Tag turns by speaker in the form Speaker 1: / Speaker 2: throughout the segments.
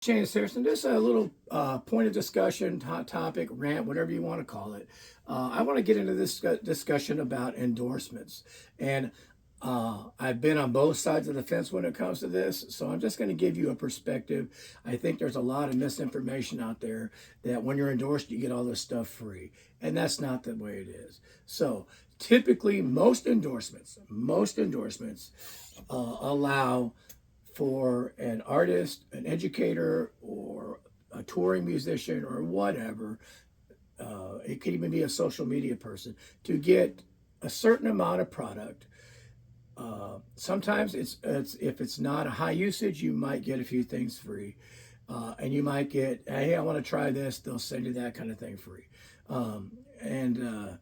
Speaker 1: Shane Saracen, just a little point of discussion, hot topic, rant, whatever you want to call it. I want to get into this discussion about endorsements. And I've been on both sides of the fence when it comes to this. So I'm just going to give you a perspective. I think there's a lot of misinformation out there that when you're endorsed, you get all this stuff free. And that's not the way it is. So typically, most endorsements allow for an artist, an educator, or a touring musician, or whatever. It could even be a social media person to get a certain amount of product. Sometimes it's if it's not a high usage, you might get a few things free, and you might get, hey, I want to try this. They'll send you that kind of thing free, and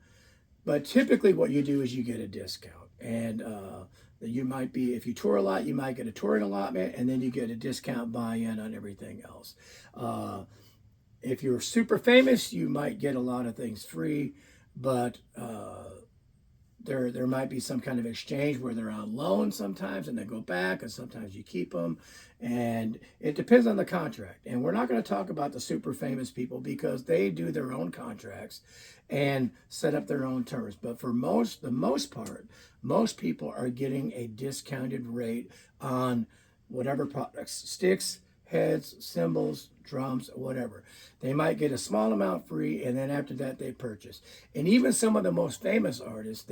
Speaker 1: but typically, what you do is you get a discount, and you might be, if you tour a lot, you might get a touring allotment, and then you get a discount buy-in on everything else. If you're super famous, you might get a lot of things free, but there might be some kind of exchange where they're on loan sometimes and they go back, and sometimes you keep them, and it depends on the contract. And we're not going to talk about the super famous people because they do their own contracts and set up their own terms. But for the most part, most people are getting a discounted rate on whatever products, sticks, heads, cymbals, drums, whatever. They might get a small amount free, and then after that they purchase. And even some of the most famous artists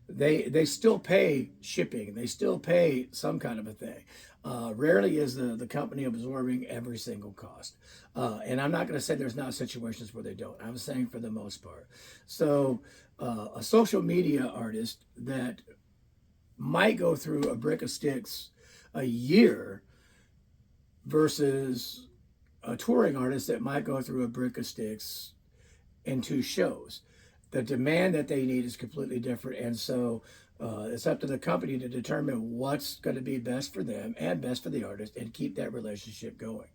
Speaker 1: they still pay shipping. They still pay some kind of a thing. Rarely is the company absorbing every single cost. And I'm not going to say there's not situations where they don't. I'm saying for the most part. So a social media artist that might go through a brick of sticks a year versus a touring artist that might go through a brick of sticks in two shows. The demand that they need is completely different. And so it's up to the company to determine what's going to be best for them and best for the artist and keep that relationship going.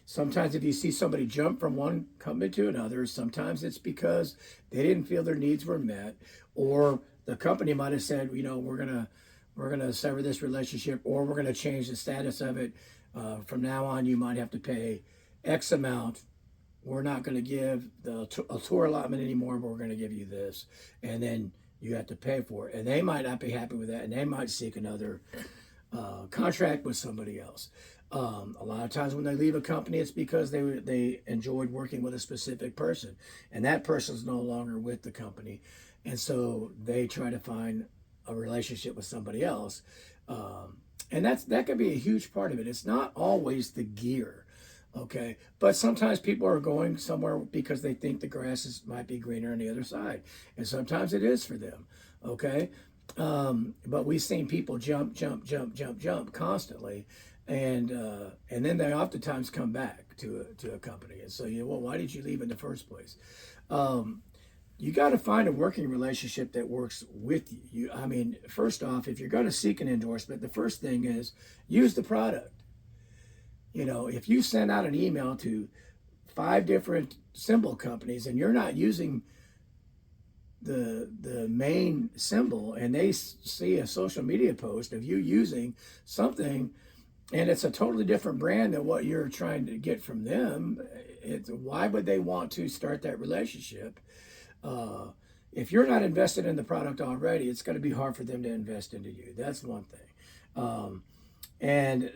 Speaker 1: Sometimes if you see somebody jump from one company to another, sometimes it's because they didn't feel their needs were met, or the company might have said, we're gonna sever this relationship, or we're gonna change the status of it. From now on, you might have to pay X amount. We're not going to give a tour allotment anymore, but we're going to give you this, and then you have to pay for it. And they might not be happy with that, and they might seek another contract with somebody else. A lot of times when they leave a company, it's because they enjoyed working with a specific person, and that person's no longer with the company, and so they try to find a relationship with somebody else. And that could be a huge part of it. It's not always the gear, okay? But sometimes people are going somewhere because they think the might be greener on the other side, and sometimes it is for them, okay? But we've seen people jump constantly, and then they oftentimes come back to a company and say, well, why did you leave in the first place? You got to find a working relationship that works with you. I mean, first off, if you're going to seek an endorsement, the first thing is use the product. If you send out an email to 5 different cymbal companies and you're not using the main cymbal, and they see a social media post of you using something and it's a totally different brand than what you're trying to get from them, why would they want to start that relationship? If you're not invested in the product already, it's going to be hard for them to invest into you. That's one thing. And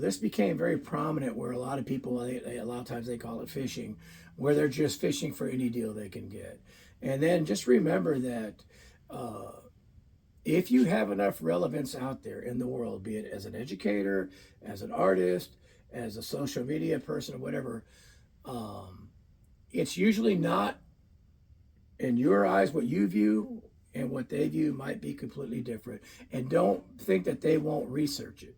Speaker 1: this became very prominent where a lot of people, a lot of times they call it fishing, where they're just fishing for any deal they can get. And then just remember that if you have enough relevance out there in the world, be it as an educator, as an artist, as a social media person, or whatever, it's usually not, in your eyes, what you view and what they view might be completely different. And don't think that they won't research it,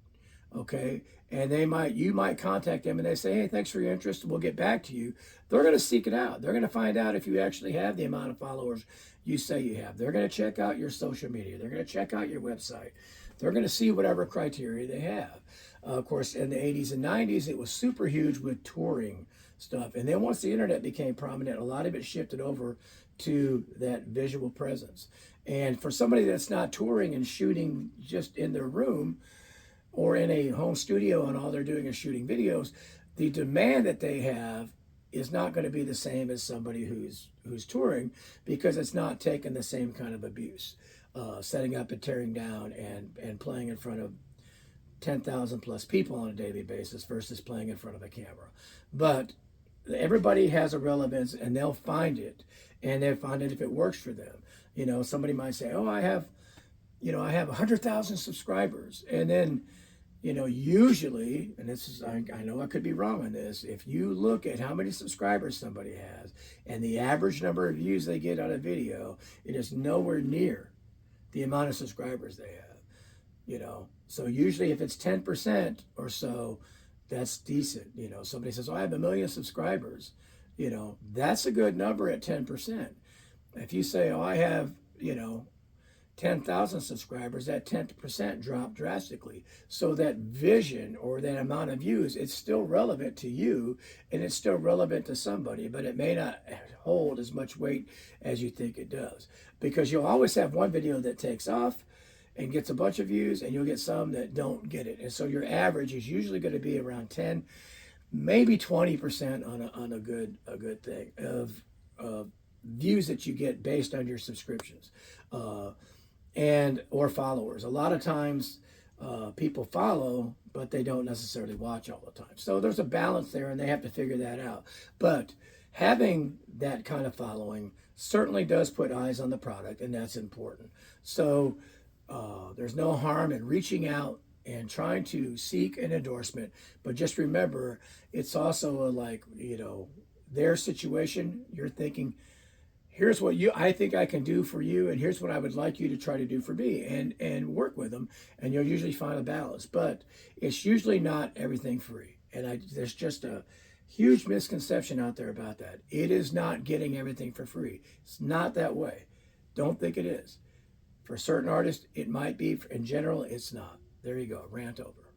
Speaker 1: okay? And you might contact them and they say, hey, thanks for your interest, we'll get back to you. They're going to seek it out. They're going to find out if you actually have the amount of followers you say you have. They're going to check out your social media. They're going to check out your website. They're going to see whatever criteria they have. Of course, in the 80s and 90s, it was super huge with touring stuff. And then once the internet became prominent, a lot of it shifted over to that visual presence. And for somebody that's not touring and shooting just in their room, or in a home studio and all they're doing is shooting videos, the demand that they have is not going to be the same as somebody who's touring, because it's not taking the same kind of abuse, setting up and tearing down and playing in front of 10,000 plus people on a daily basis versus playing in front of a camera. But everybody has a relevance and they'll find it, and they'll find it if it works for them. Somebody might say, oh, I have 100,000 subscribers. And then, usually, and this is, I know I could be wrong on this, if you look at how many subscribers somebody has and the average number of views they get on a video, it is nowhere near the amount of subscribers they have. So usually if it's 10% or so, that's decent. Somebody says, oh, I have 1 million subscribers. That's a good number at 10%. If you say, oh, I have, 10,000 subscribers, that 10% drop drastically. So that vision or that amount of views, it's still relevant to you and it's still relevant to somebody, but it may not hold as much weight as you think it does. Because you'll always have one video that takes off and gets a bunch of views, and you'll get some that don't get it. And so your average is usually going to be around 10, maybe 20% on a good thing of views that you get based on your subscriptions. And or followers. A lot of times people follow, but they don't necessarily watch all the time. So there's a balance there, and they have to figure that out. But having that kind of following certainly does put eyes on the product, and that's important. So there's no harm in reaching out and trying to seek an endorsement, but just remember, it's also their situation. You're thinking, here's what I think I can do for you, and here's what I would like you to try to do for me, and work with them, and you'll usually find a balance. But it's usually not everything free, and there's just a huge misconception out there about that. It is not getting everything for free. It's not that way. Don't think it is. For certain artists, it might be. In general, it's not. There you go. Rant over.